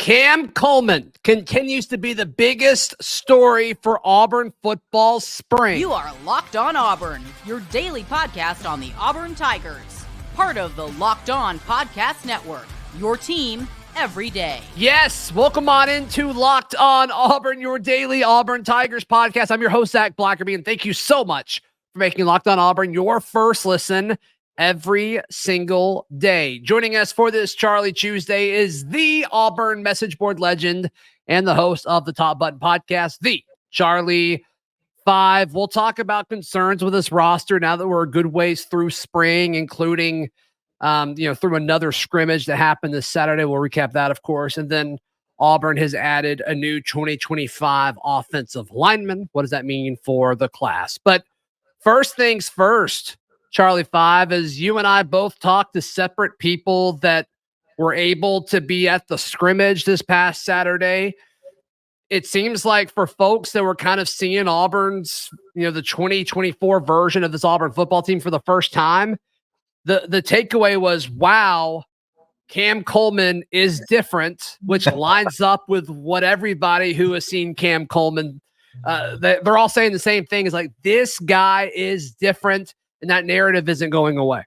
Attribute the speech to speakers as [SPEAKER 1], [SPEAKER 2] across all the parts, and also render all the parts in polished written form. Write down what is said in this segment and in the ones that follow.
[SPEAKER 1] Cam Coleman continues to be the biggest story for Auburn football spring.
[SPEAKER 2] You are Locked On Auburn, your daily podcast on the Auburn Tigers. Part of the Locked On Podcast Network, your team every day.
[SPEAKER 1] Yes, welcome on into Locked On Auburn, your daily Auburn Tigers podcast. I'm your host, Zach Blackerby, and thank you so much for making Locked On Auburn your first listen every single day. Joining us for this Charlie Tuesday is the Auburn message board legend and the host of the Button Podcast, the Charlie5. We'll talk about concerns with this roster now that we're a good ways through spring, including, through another scrimmage that happened this Saturday. We'll recap that, of course. And then Auburn has added a new 2025 offensive lineman. What does that mean for the class? But first things first, Charlie5, as you and I both talked to separate people that were able to be at the scrimmage this past Saturday, it seems like for folks that were kind of seeing Auburn's, the 2024 version of this Auburn football team for the first time, the takeaway was, wow, Cam Coleman is different, which lines up with what everybody who has seen Cam Coleman, they're all saying the same thing, is like, this guy is different. And that narrative isn't going away.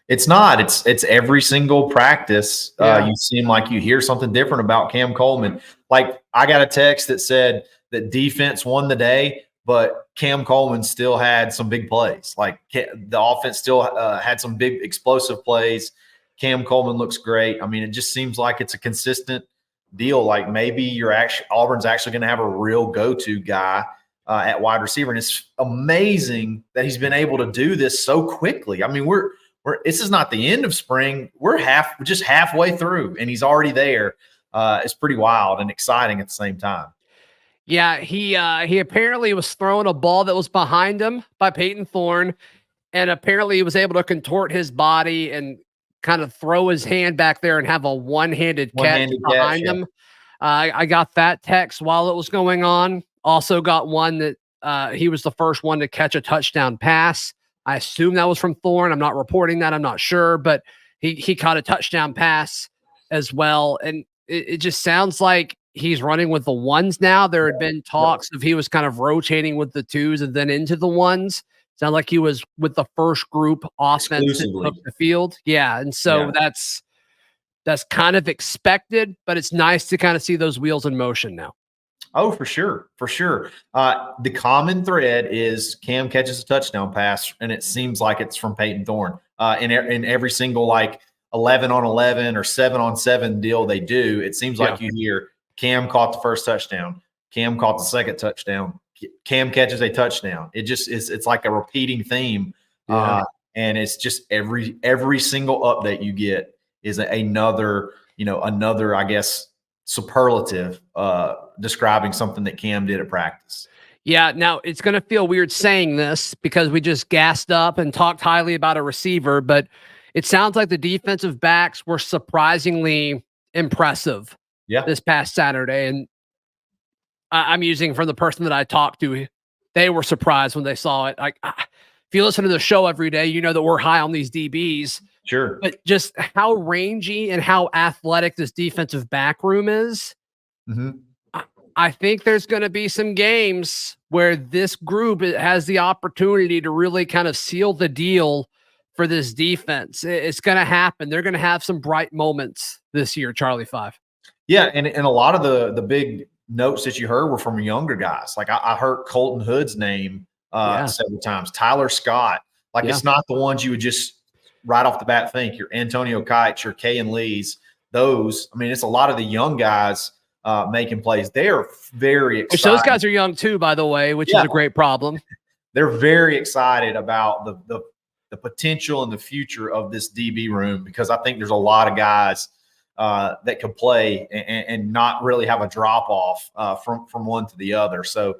[SPEAKER 3] It's not. It's every single practice. You seem like you hear something different about Cam Coleman. Like, I got a text that said that defense won the day, but Cam Coleman still had some big plays. Like, the offense still had some big explosive plays. Cam Coleman looks great. I mean, it just seems like it's a consistent deal. Like, maybe Auburn's actually going to have a real go-to guy at wide receiver. And it's amazing that he's been able to do this so quickly. I mean, this is not the end of spring. We're just halfway through, and he's already there. It's pretty wild and exciting at the same time.
[SPEAKER 1] Yeah, he apparently was throwing a ball that was behind him by Peyton Thorne, and apparently he was able to contort his body and kind of throw his hand back there and have a one-handed catch behind him. I got that text while it was going on. Also got one that he was the first one to catch a touchdown pass. I assume that was from Thorne. I'm not reporting that. I'm not sure, but he caught a touchdown pass as well. And it just sounds like he's running with the ones now. There had been talks of he was kind of rotating with the twos and then into the ones. Sounds like he was with the first group offense that took the field. Yeah. And so that's kind of expected, but it's nice to kind of see those wheels in motion now.
[SPEAKER 3] Oh, for sure. For sure. The common thread is Cam catches a touchdown pass, and it seems like it's from Peyton Thorne. In every single 11-on-11 or 7-on-7 deal they do, it seems like you hear Cam caught the first touchdown, Cam caught the second touchdown, Cam catches a touchdown. It just is. It's like a repeating theme, and it's just every single update you get is another, I guess, superlative describing something that Cam did at practice.
[SPEAKER 1] Yeah, now it's going to feel weird saying this because we just gassed up and talked highly about a receiver, but it sounds like the defensive backs were surprisingly impressive this past Saturday. And I'm using from the person that I talked to, they were surprised when they saw it. Like, if you listen to the show every day, you know that we're high on these DBs.
[SPEAKER 3] Sure.
[SPEAKER 1] But just how rangy and how athletic this defensive back room is.
[SPEAKER 3] Mm-hmm.
[SPEAKER 1] I think there's going to be some games where this group has the opportunity to really kind of seal the deal for this defense. It's going to happen. They're going to have some bright moments this year, Charlie5.
[SPEAKER 3] Yeah, and a lot of the big notes that you heard were from younger guys. Like, I heard Colton Hood's name several times. Tyler Scott. Like, it's not the ones you would just right off the bat think. Your Antonio Kites, your Kayan Lees, those. I mean, it's a lot of the young guys making plays. They are very excited.
[SPEAKER 1] Which those guys are young too, by the way, which is a great problem.
[SPEAKER 3] They're very excited about the potential and the future of this DB room, because I think there's a lot of guys that could play and not really have a drop off from one to the other. So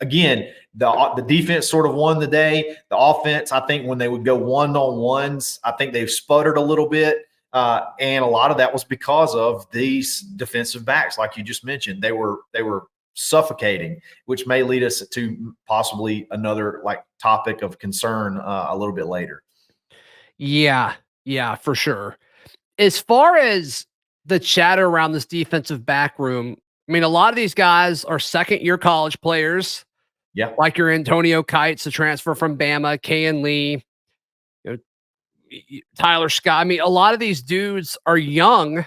[SPEAKER 3] again, the defense sort of won the day. The offense, I think when they would go one-on-ones, I think they've sputtered a little bit. And a lot of that was because of these defensive backs, like you just mentioned. They were suffocating, which may lead us to possibly another topic of concern a little bit later.
[SPEAKER 1] Yeah, for sure. As far as the chatter around this defensive back room. I mean, a lot of these guys are second-year college players.
[SPEAKER 3] Yeah.
[SPEAKER 1] Like your Antonio Kites, a transfer from Bama, Kayan Lee, Tyler Scott. I mean, a lot of these dudes are young,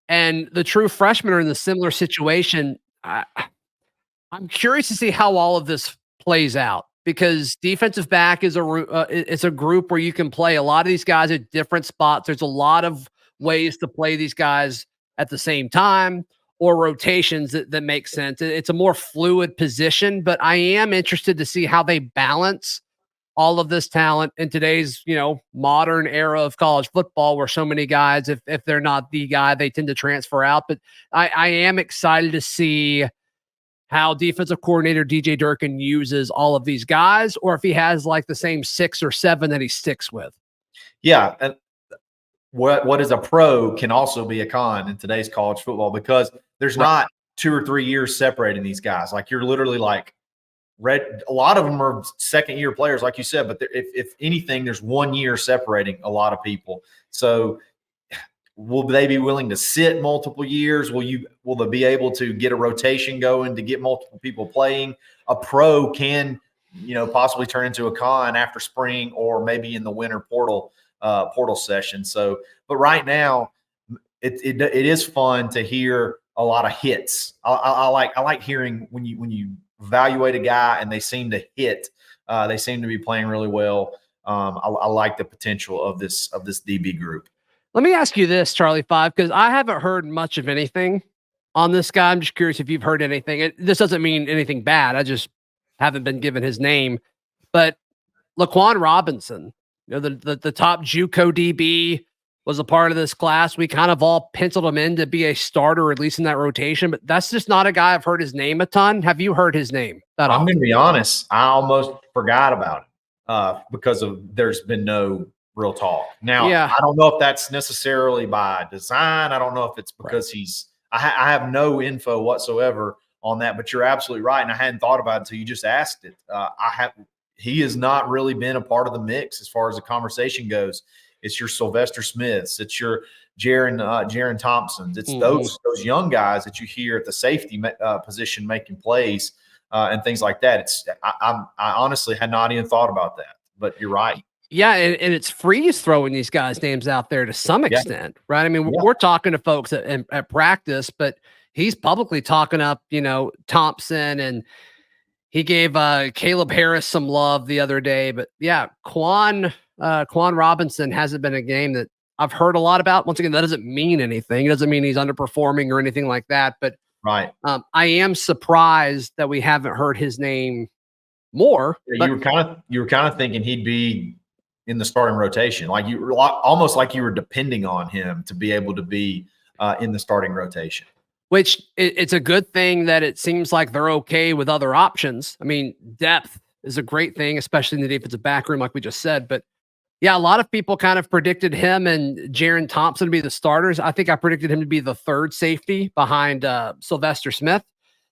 [SPEAKER 1] and the true freshmen are in the similar situation. I'm curious to see how all of this plays out, because defensive back is it's a group where you can play a lot of these guys at different spots. There's a lot of ways to play these guys at the same time, or rotations that make sense. It's a more fluid position, but I am interested to see how they balance all of this talent in today's, modern era of college football, where so many guys, if they're not the guy, they tend to transfer out. But I am excited to see how defensive coordinator DJ Durkin uses all of these guys, or if he has like the same 6 or 7 that he sticks with.
[SPEAKER 3] Yeah. And what is a pro can also be a con in today's college football, because there's not 2 or 3 years separating these guys. Like, you're literally like a lot of them are second-year players, like you said, but if anything, there's 1 year separating a lot of people. So will they be willing to sit multiple years? Will they be able to get a rotation going to get multiple people playing? A pro can, possibly turn into a con after spring, or maybe in the winter portal session. So, but right now it is fun to hear a lot of hits. I like hearing when you evaluate a guy and they seem to hit, they seem to be playing really well. I like the potential of this DB group.
[SPEAKER 1] Let me ask you this, Charlie5, because I haven't heard much of anything on this guy. I'm just curious if you've heard anything. This doesn't mean anything bad. I just haven't been given his name. But Laquan Robinson, the top JUCO DB, was a part of this class. We kind of all penciled him in to be a starter, at least in that rotation. But that's just not a guy I've heard his name a ton. Have you heard his name?
[SPEAKER 3] I'm going to be honest. I almost forgot about it because there's been no real talk. Now, I don't know if that's necessarily by design. I don't know if it's because I have no info whatsoever on that, but you're absolutely right. And I hadn't thought about it until you just asked it. He has not really been a part of the mix as far as the conversation goes. It's your Sylvester Smiths. It's your Jaron Thompsons. It's those young guys that you hear at the safety position making plays and things like that. I honestly had not even thought about that, but you're right.
[SPEAKER 1] Yeah, and it's Freeze throwing these guys' names out there to some extent, right? I mean, we're talking to folks at practice, but he's publicly talking up, Thompson, and he gave Caleb Harris some love the other day. But yeah, Quan Robinson hasn't been a game that I've heard a lot about. Once again, that doesn't mean anything. It doesn't mean he's underperforming or anything like that. But I am surprised that we haven't heard his name more.
[SPEAKER 3] Yeah, you were kind of thinking he'd be in the starting rotation, like you were almost like you were depending on him to be able to be in the starting rotation.
[SPEAKER 1] Which it's a good thing that it seems like they're okay with other options. I mean, depth is a great thing, especially in the defensive back room, like we just said. But yeah, a lot of people kind of predicted him and Jaron Thompson to be the starters. I think I predicted him to be the third safety behind Sylvester Smith.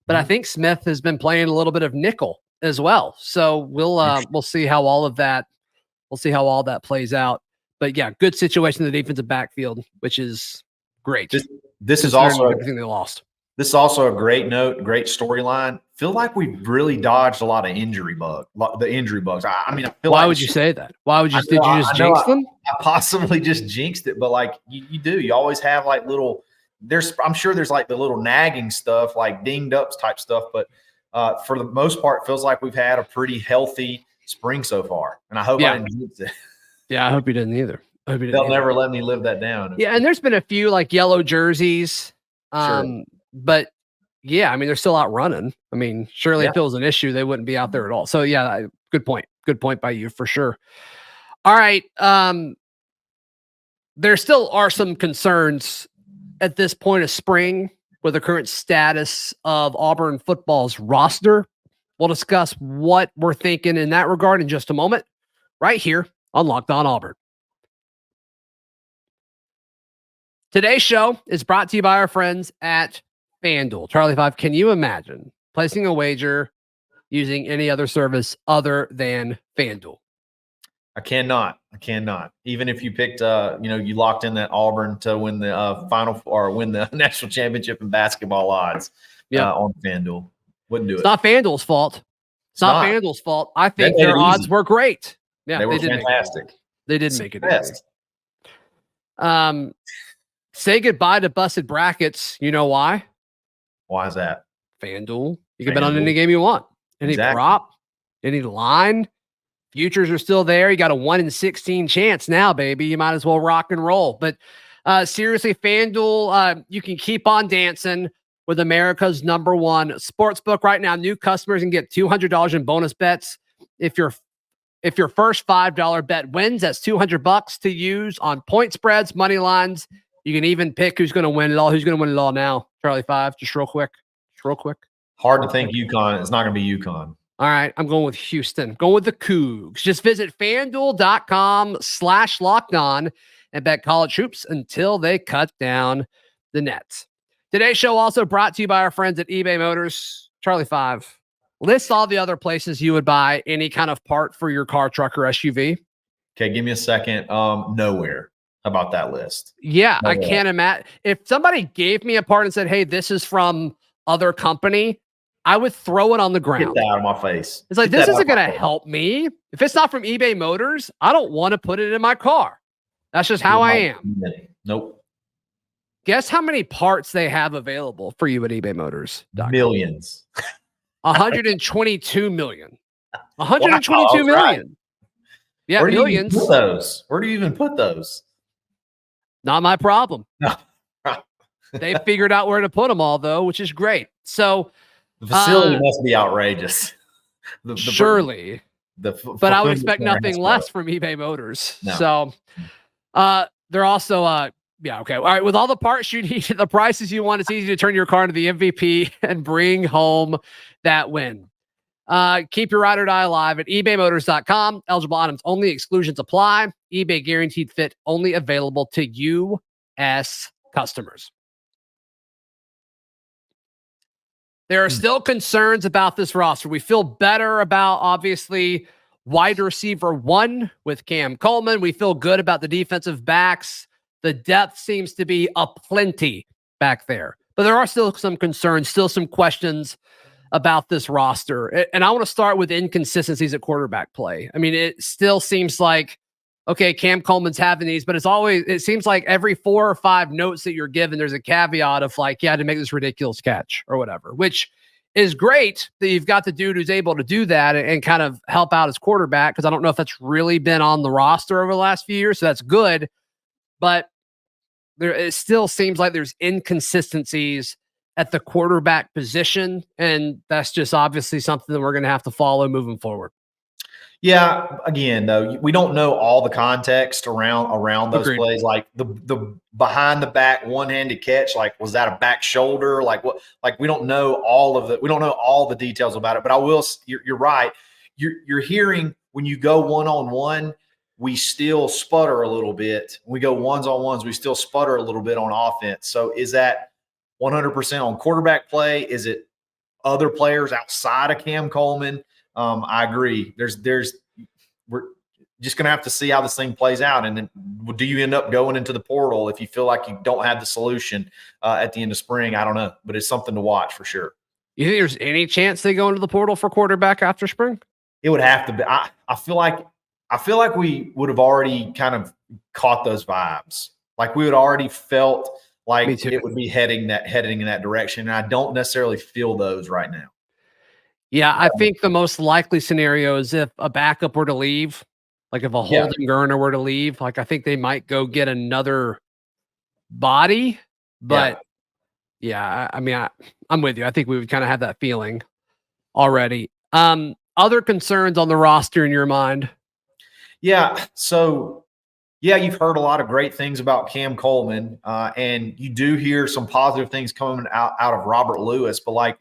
[SPEAKER 1] But I think Smith has been playing a little bit of nickel as well. So we'll see how all of that. We'll see how all that plays out. But yeah, good situation in the defensive backfield, which is great.
[SPEAKER 3] This is also
[SPEAKER 1] everything they lost.
[SPEAKER 3] This is also a great note, great storyline. Feel like we've really dodged a lot of the injury bugs. I mean, I feel
[SPEAKER 1] why would you say that? Why would you? Did you just jinx them?
[SPEAKER 3] I possibly just jinxed it, but like you do. You always have like little. I'm sure there's like the little nagging stuff, like dinged ups type stuff. But for the most part, it feels like we've had a pretty healthy spring so far, and I hope I didn't jinx it.
[SPEAKER 1] Yeah, I hope you didn't either.
[SPEAKER 3] They'll never let me live that down.
[SPEAKER 1] Yeah, and there's been a few like yellow jerseys, but yeah, I mean they're still out running. I mean, surely if it was an issue, they wouldn't be out there at all. So yeah, good point. Good point by you for sure. All right, there still are some concerns at this point of spring with the current status of Auburn football's roster. We'll discuss what we're thinking in that regard in just a moment, right here on Locked On Auburn. Today's show is brought to you by our friends at FanDuel. Charlie5, can you imagine placing a wager using any other service other than FanDuel?
[SPEAKER 3] I cannot. Even if you picked, you locked in that Auburn to win the final or win the national championship in basketball odds on FanDuel, wouldn't do it.
[SPEAKER 1] It's not FanDuel's fault. It's not FanDuel's fault. I think their odds were great. Yeah,
[SPEAKER 3] they were fantastic.
[SPEAKER 1] They did make it easy. Say goodbye to busted brackets. You know why?
[SPEAKER 3] Why is that?
[SPEAKER 1] FanDuel. You can bet on any game you want. Any prop, any line. Futures are still there. You got a 1 in 16 chance now, baby. You might as well rock and roll. But seriously, FanDuel, you can keep on dancing with America's #1 sportsbook right now. New customers can get $200 in bonus bets if your first $5 bet wins. That's $200 to use on point spreads, money lines. You can even pick who's going to win it all. Who's going to win it all now? Charlie5, just real quick.
[SPEAKER 3] Hard to think UConn. It's not going to be UConn.
[SPEAKER 1] All right, I'm going with Houston. Going with the Cougs. Just visit FanDuel.com/lockedon and bet college hoops until they cut down the nets. Today's show also brought to you by our friends at eBay Motors. Charlie5, list all the other places you would buy any kind of part for your car, truck, or SUV.
[SPEAKER 3] Okay, give me a second. Nowhere. How about that list?
[SPEAKER 1] Yeah, I can't imagine. If somebody gave me a part and said, hey, this is from other company, I would throw it on the ground.
[SPEAKER 3] Get that out of my face.
[SPEAKER 1] It's like, this isn't going to help me. If it's not from eBay Motors, I don't want to put it in my car. That's just how I am.
[SPEAKER 3] Nope.
[SPEAKER 1] Guess how many parts they have available for you at eBay Motors?
[SPEAKER 3] Millions.
[SPEAKER 1] 122 million. 122 million. Right. Yeah, millions.
[SPEAKER 3] Where do you even put those?
[SPEAKER 1] Not my problem. No. They figured out where to put them all, though, which is great. So
[SPEAKER 3] the facility must be outrageous.
[SPEAKER 1] Surely. But I would expect nothing less from eBay Motors. No. So they're also okay. All right. With all the parts you need, the prices you want, it's easy to turn your car into the MVP and bring home that win. Keep your ride or die alive at ebaymotors.com. Eligible items only. Exclusions apply. eBay guaranteed fit only available to U.S. customers. There are still concerns about this roster. We feel better about, obviously, wide receiver 1 with Cam Coleman. We feel good about the defensive backs. The depth seems to be aplenty back there. But there are still some concerns, still some questions about this roster. And I want to start with inconsistencies at quarterback play. I mean, it still seems like, okay, Cam Coleman's having these, but it seems like every 4 or 5 notes that you're given, there's a caveat of like, yeah, to make this ridiculous catch or whatever, which is great that you've got the dude who's able to do that and kind of help out his quarterback. Cause I don't know if that's really been on the roster over the last few years. So that's good, but it still seems like there's inconsistencies at the quarterback position. And that's just obviously something that we're going to have to follow moving forward.
[SPEAKER 3] Yeah. Again, though, we don't know all the context around those plays. Like the behind the back one-handed catch, like, was that a back shoulder? Like what, like we don't know all the details about it, but you're right. You're hearing when you go one-on-one, we still sputter a little bit. When we go ones-on-ones, we still sputter a little bit on offense. So is that 100% on quarterback play? Is it other players outside of Cam Coleman? I agree. We're just going to have to see how this thing plays out. And then do you end up going into the portal if you feel like you don't have the solution at the end of spring? I don't know, but it's something to watch for sure.
[SPEAKER 1] You think there's any chance they go into the portal for quarterback after spring?
[SPEAKER 3] It would have to be. I feel like we would have already kind of caught those vibes. Like we would already felt like it would be heading in that direction. And I don't necessarily feel those right now.
[SPEAKER 1] Yeah, I think the most likely scenario is if a backup were to leave, like if a Holden Gurner were to leave, like I think they might go get another body. But I mean, I'm with you. I think we would kind of have that feeling already. Other concerns on the roster in your mind?
[SPEAKER 3] Yeah. So, you've heard a lot of great things about Cam Coleman, and you do hear some positive things coming out of Robert Lewis. But like,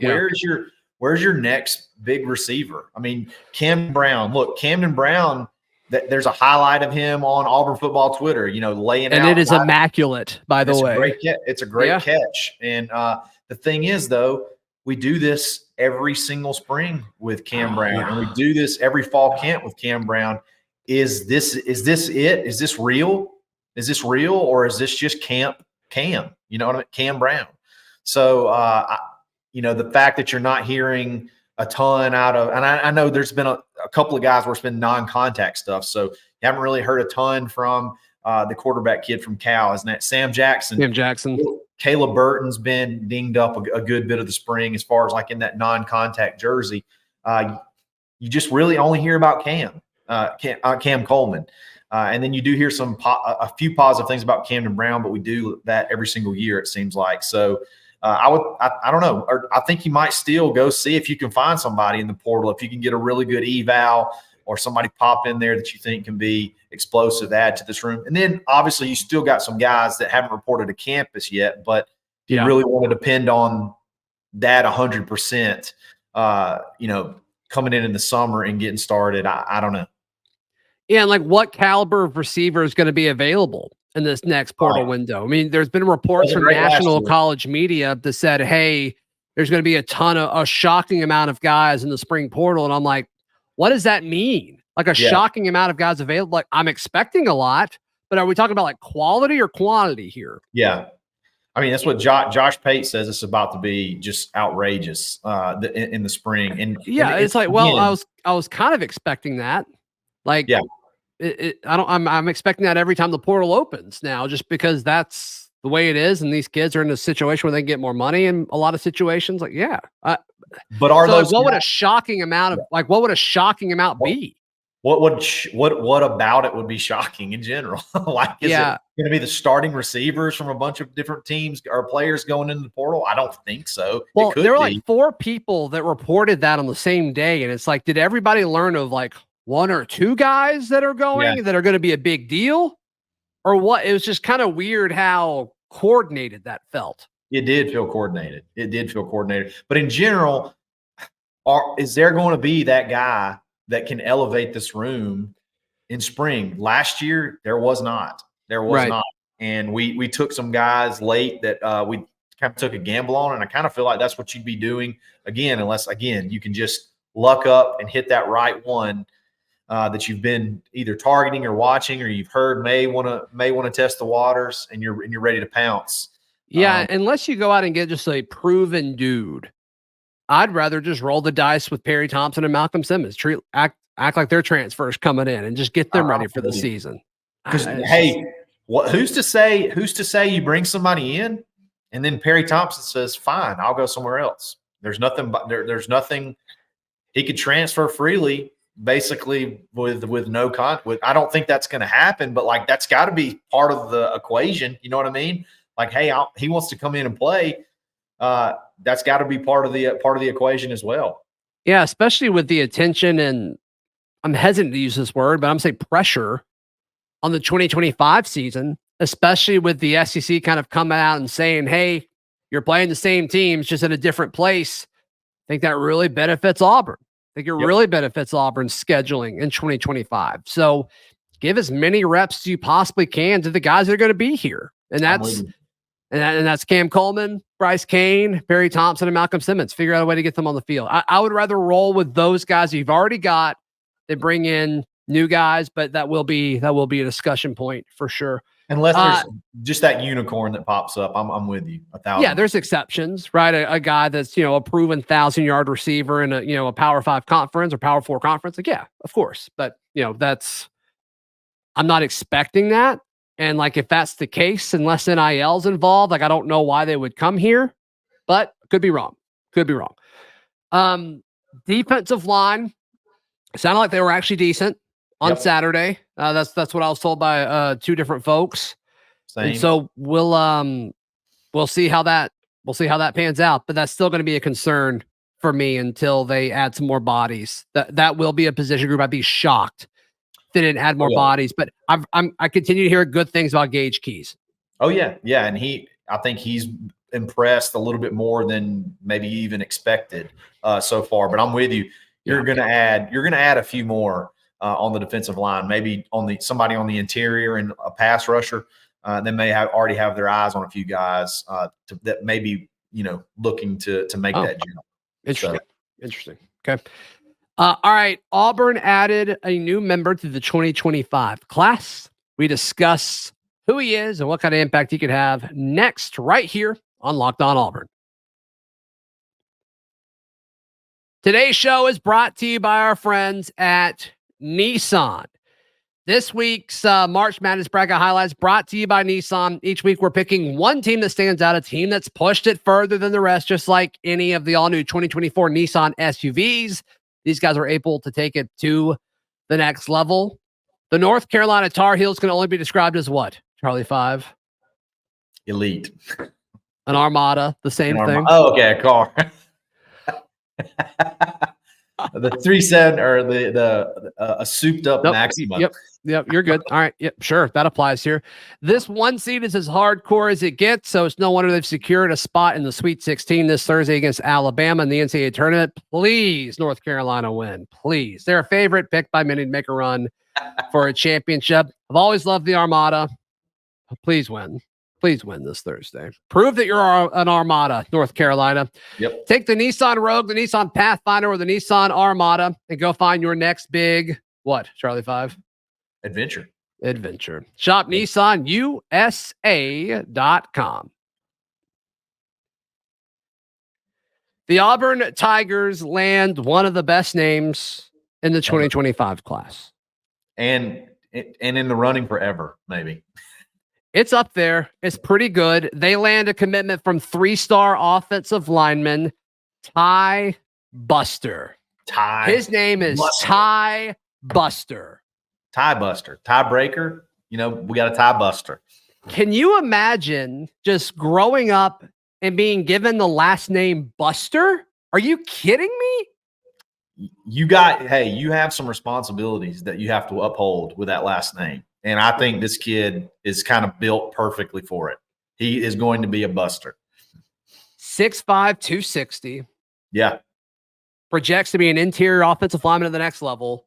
[SPEAKER 3] where's your next big receiver? I mean, Camden Brown, there's a highlight of him on Auburn football Twitter, laying out.
[SPEAKER 1] And it is immaculate, by the way.
[SPEAKER 3] It's a great catch. And the thing is, though, we do this every single spring with Cam Brown, and we do this every fall camp with Cam Brown. is this it? Is this real? Is this real, or is this just Cam? You know what I mean? Cam Brown. So, the fact that you're not hearing a ton out of, and I know there's been a couple of guys where it's been non-contact stuff, so you haven't really heard a ton from the quarterback kid from Cal, isn't that Sam Jackson?
[SPEAKER 1] Sam Jackson.
[SPEAKER 3] Caleb Burton's been dinged up a good bit of the spring as far as like in that non-contact jersey. You just really only hear about Cam Coleman. And then you do hear a few positive things about Camden Brown, but we do that every single year, it seems like. So I don't know. Or I think you might still go see if you can find somebody in the portal, if you can get a really good eval or somebody pop in there that you think can be explosive, add to this room. And then obviously you still got some guys that haven't reported to campus yet, but you really want to depend on that 100%, coming in the summer and getting started. I don't know.
[SPEAKER 1] Yeah, and like what caliber of receiver is going to be available in this next portal window? I mean, there's been reports from national college media that said, hey, there's going to be a shocking amount of guys in the spring portal. And I'm like, what does that mean? Like a shocking amount of guys available? Like I'm expecting a lot, but are we talking about like quality or quantity here?
[SPEAKER 3] Yeah. I mean, that's what Josh Pate says it's about to be just outrageous in the spring. And
[SPEAKER 1] it's like, well, I was kind of expecting that. Like, I'm expecting that every time the portal opens now, just because that's the way it is. And these kids are in a situation where they can get more money in a lot of situations. Like,
[SPEAKER 3] but are those,
[SPEAKER 1] what would a shocking amount be?
[SPEAKER 3] What about it would be shocking in general? Like, is it going to be the starting receivers from a bunch of different teams or players going into the portal? I don't think so.
[SPEAKER 1] Well, there were like 4 people that reported that on the same day. And it's like, did everybody learn of like 1 or 2 guys that are going that are going to be a big deal, or what? It was just kind of weird how coordinated that felt.
[SPEAKER 3] It did feel coordinated. But in general, is there going to be that guy that can elevate this room in spring? Last year, there was not. And we took some guys late that we kind of took a gamble on, and I kind of feel like that's what you'd be doing again, unless, again, you can just luck up and hit that right one that you've been either targeting or watching, or you've heard may want to test the waters, and you're ready to pounce.
[SPEAKER 1] Yeah, unless you go out and get just a proven dude. I'd rather just roll the dice with Perry Thompson and Malcolm Simmons. Act like they're transfers coming in and just get them ready for the season.
[SPEAKER 3] Because who's to say you bring somebody in and then Perry Thompson says, "Fine, I'll go somewhere else." There's nothing. He could transfer freely, basically with no I don't think that's going to happen, but like that's got to be part of the equation. You know what I mean? Like, hey, he wants to come in and play. That's got to be part of the equation as well.
[SPEAKER 1] Yeah, especially with the attention, and I'm hesitant to use this word, but I'm saying pressure on the 2025 season, especially with the SEC kind of coming out and saying, hey, you're playing the same teams just in a different place. I think that really benefits Auburn. I think it really benefits Auburn's scheduling in 2025. So give as many reps as you possibly can to the guys that are going to be here. And that's Cam Coleman, Bryce Kane, Perry Thompson, and Malcolm Simmons. Figure out a way to get them on the field. I would rather roll with those guys you've already got than bring in new guys, but that will be a discussion point for sure.
[SPEAKER 3] Unless there's just that unicorn that pops up. I'm with you 1,000.
[SPEAKER 1] Yeah, there's exceptions, right? A guy that's, a proven 1,000-yard receiver in a Power 5 conference or Power 4 conference. Like, yeah, of course. But, I'm not expecting that. And like, if that's the case, unless NIL's involved, like, I don't know why they would come here, but could be wrong. Defensive line sounded like they were actually decent on Saturday. That's what I was told by 2 different folks.
[SPEAKER 3] Same.
[SPEAKER 1] And so we'll see how that pans out, but that's still going to be a concern for me until they add some more bodies. That will be a position group. I'd be shocked they didn't add more bodies, but I continue to hear good things about Gage Keys.
[SPEAKER 3] Oh yeah. And I think he's impressed a little bit more than maybe even expected so far, but I'm with you. You're going to add a few more on the defensive line, maybe somebody on the interior and a pass rusher. They may already have their eyes on a few guys that may be, looking to make that jump.
[SPEAKER 1] Interesting. Okay. All right. Auburn added a new member to the 2025 class. We discuss who he is and what kind of impact he could have next, right here on Locked On Auburn. Today's show is brought to you by our friends at Nissan. This week's March Madness bracket highlights brought to you by Nissan. Each week we're picking one team that stands out, a team that's pushed it further than the rest, just like any of the all-new 2024 Nissan SUVs. These guys were able to take it to the next level. The North Carolina Tar Heels can only be described as what, Charlie5?
[SPEAKER 3] Elite.
[SPEAKER 1] An armada, the same thing.
[SPEAKER 3] Oh, okay, a car. The 3-7 or a souped up Maxima.
[SPEAKER 1] Yep, you're good. All right, yep, sure, that applies here. This one seed is as hardcore as it gets, so it's no wonder they've secured a spot in the Sweet 16 this Thursday against Alabama in the NCAA tournament. Please, North Carolina win. Please. They're a favorite, picked by many to make a run for a championship. I've always loved the Armada. Please win. Please win this Thursday. Prove that you're an Armada, North Carolina.
[SPEAKER 3] Yep.
[SPEAKER 1] Take the Nissan Rogue, the Nissan Pathfinder, or the Nissan Armada and go find your next big, what, Charlie5?
[SPEAKER 3] Adventure.
[SPEAKER 1] Shop NissanUSA.com. The Auburn Tigers land one of the best names in the 2025 class.
[SPEAKER 3] And in the running forever, maybe.
[SPEAKER 1] It's up there. It's pretty good. They land a commitment from 3-star offensive lineman Ty Buster. His name is Ty Buster.
[SPEAKER 3] Tie buster, tiebreaker. You know, we got a tie buster.
[SPEAKER 1] Can you imagine just growing up and being given the last name Buster? Are you kidding me?
[SPEAKER 3] You have some responsibilities that you have to uphold with that last name. And I think this kid is kind of built perfectly for it. He is going to be a buster.
[SPEAKER 1] 6'5", 260.
[SPEAKER 3] Yeah.
[SPEAKER 1] Projects to be an interior offensive lineman at the next level.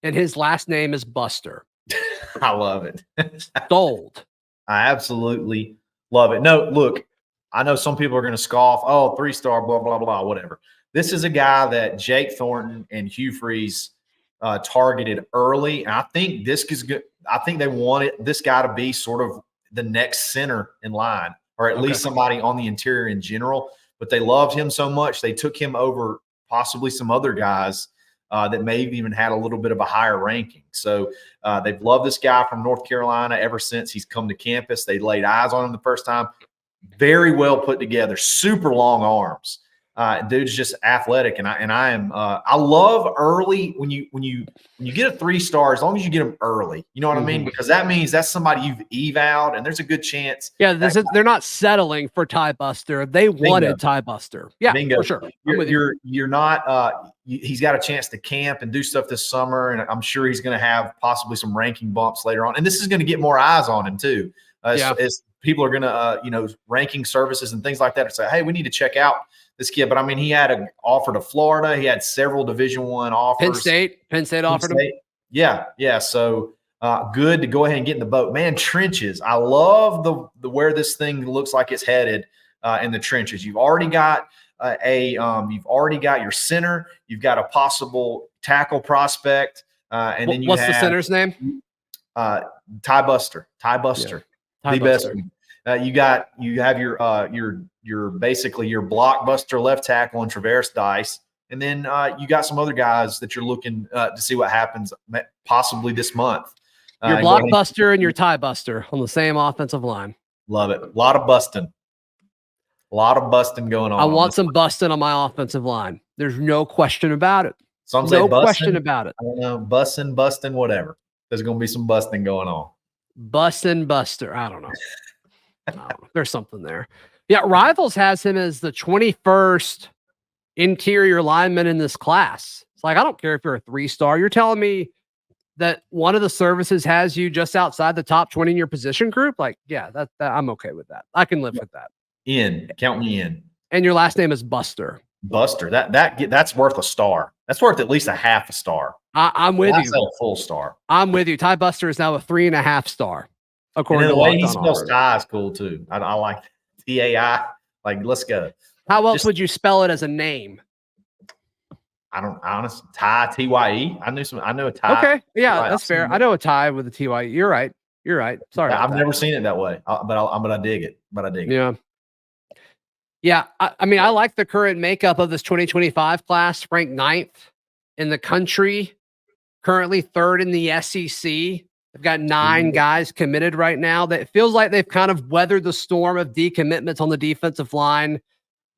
[SPEAKER 1] And his last name is Buster.
[SPEAKER 3] I love it.
[SPEAKER 1] Sold.
[SPEAKER 3] I absolutely love it. No, look, I know some people are going to scoff. Oh, 3-star, blah, blah, blah, whatever. This is a guy that Jake Thornton and Hugh Freeze targeted early. And I think this is good. I think they wanted this guy to be sort of the next center in line, or at least somebody on the interior in general. But they loved him so much, they took him over possibly some other guys that may have even had a little bit of a higher ranking. So they've loved this guy from North Carolina ever since he's come to campus. They laid eyes on him the first time. Very well put together, super long arms. Dude's just athletic, and I love early when you get a 3-star, as long as you get them early, you know what I mean? Because that means that's somebody you've evaled, and there's a good chance.
[SPEAKER 1] Yeah, they're not settling for Ty Buster. They wanted Ty Buster. Yeah,
[SPEAKER 3] Bingo.
[SPEAKER 1] For sure.
[SPEAKER 3] You're not. He's got a chance to camp and do stuff this summer, and I'm sure he's going to have possibly some ranking bumps later on. And this is going to get more eyes on him too. As people are going to, ranking services and things like that, say, hey, we need to check out this kid. But I mean, he had an offer to Florida. He had several Division I offers.
[SPEAKER 1] Penn State offered him.
[SPEAKER 3] Yeah. So good to go ahead and get in the boat, man. Trenches. I love the where this thing looks like it's headed in the trenches. You've already got your center. You've got a possible tackle prospect, and then
[SPEAKER 1] what's the center's name?
[SPEAKER 3] Ty Buster. Ty Buster.
[SPEAKER 1] Yeah.
[SPEAKER 3] The best one. You have your basically your blockbuster left tackle on Traverse Dice, and then you got some other guys that you're looking to see what happens possibly this month.
[SPEAKER 1] Your blockbuster and your tie buster on the same offensive line.
[SPEAKER 3] Love it. A lot of busting going on.
[SPEAKER 1] I want some busting on my offensive line. There's no question about it.
[SPEAKER 3] Some say
[SPEAKER 1] no
[SPEAKER 3] busting,
[SPEAKER 1] question about it.
[SPEAKER 3] I don't know, busting, whatever. There's going to be some busting going on.
[SPEAKER 1] Bustin' Buster. I don't know. There's something there. Yeah, Rivals has him as the 21st interior lineman in this class. It's like, I don't care if you're a 3-star. You're telling me that one of the services has you just outside the top 20 in your position group? Like, yeah, that I'm okay with that. I can live with that.
[SPEAKER 3] Count me in.
[SPEAKER 1] And your last name is Buster.
[SPEAKER 3] Buster. That's worth a star. That's worth at least a half a star.
[SPEAKER 1] I'm with you.
[SPEAKER 3] That's a full star.
[SPEAKER 1] I'm with you. Ty Buster is now a 3.5 star. According to
[SPEAKER 3] the way he spells Ty is cool too. I like TAI. Like, let's go.
[SPEAKER 1] How else would you spell it as a name?
[SPEAKER 3] I don't honestly TYE. I know a Ty.
[SPEAKER 1] Okay, yeah,
[SPEAKER 3] TYE.
[SPEAKER 1] that's fair. I know a tie with a TYE. You're right. Sorry,
[SPEAKER 3] I've never seen it that way, but I dig it.
[SPEAKER 1] Yeah. Yeah, I mean, I like the current makeup of this 2025 class, ranked 9th in the country, currently 3rd in the SEC. They've got 9 guys committed right now. That feels like they've kind of weathered the storm of decommitments on the defensive line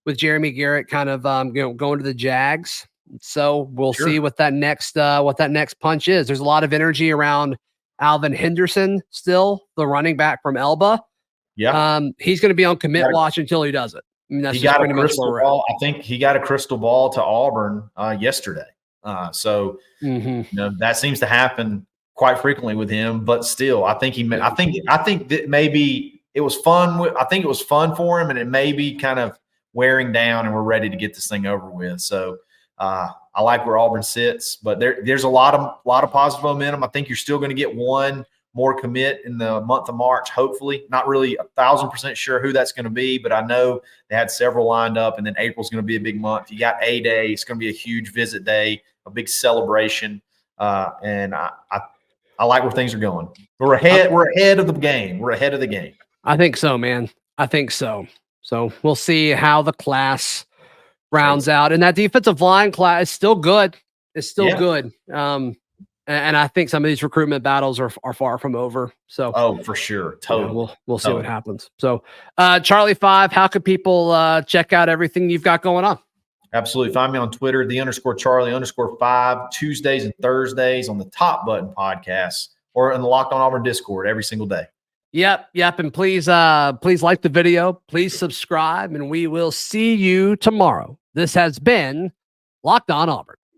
[SPEAKER 1] with Jeremy Garrett kind of going to the Jags. So we'll see what that next punch is. There's a lot of energy around Alvin Henderson still, the running back from Elba.
[SPEAKER 3] Yeah.
[SPEAKER 1] He's going to be on commit watch until he does it. I mean, that's
[SPEAKER 3] he
[SPEAKER 1] just
[SPEAKER 3] got
[SPEAKER 1] pretty
[SPEAKER 3] a
[SPEAKER 1] much
[SPEAKER 3] crystal
[SPEAKER 1] where we're
[SPEAKER 3] ball. I think he got a crystal ball to Auburn yesterday. So that seems to happen quite frequently with him. But still, I think that maybe it was fun. I think it was fun for him, and it may be kind of wearing down, and we're ready to get this thing over with. So I like where Auburn sits, but there's a lot of positive momentum. I think you're still going to get one more commit in the month of March, hopefully. Not really 1,000% sure who that's going to be, but I know they had several lined up, and then April's going to be a big month. You got A-Day. It's going to be a huge visit day, a big celebration, and I like where things are going. We're ahead of the game. We're ahead of the game.
[SPEAKER 1] I think so, man. I think so. So we'll see how the class rounds out. And that defensive line class is still good. It's still good. And I think some of these recruitment battles are far from over. So
[SPEAKER 3] for sure. Totally.
[SPEAKER 1] We'll see what happens. So Charlie5, how can people check out everything you've got going on?
[SPEAKER 3] Absolutely. Find me on Twitter, _Charlie_5, Tuesdays and Thursdays on the Top Button Podcast or in the Locked On Auburn Discord every single day.
[SPEAKER 1] Yep. And please like the video. Please subscribe, and we will see you tomorrow. This has been Locked On Auburn.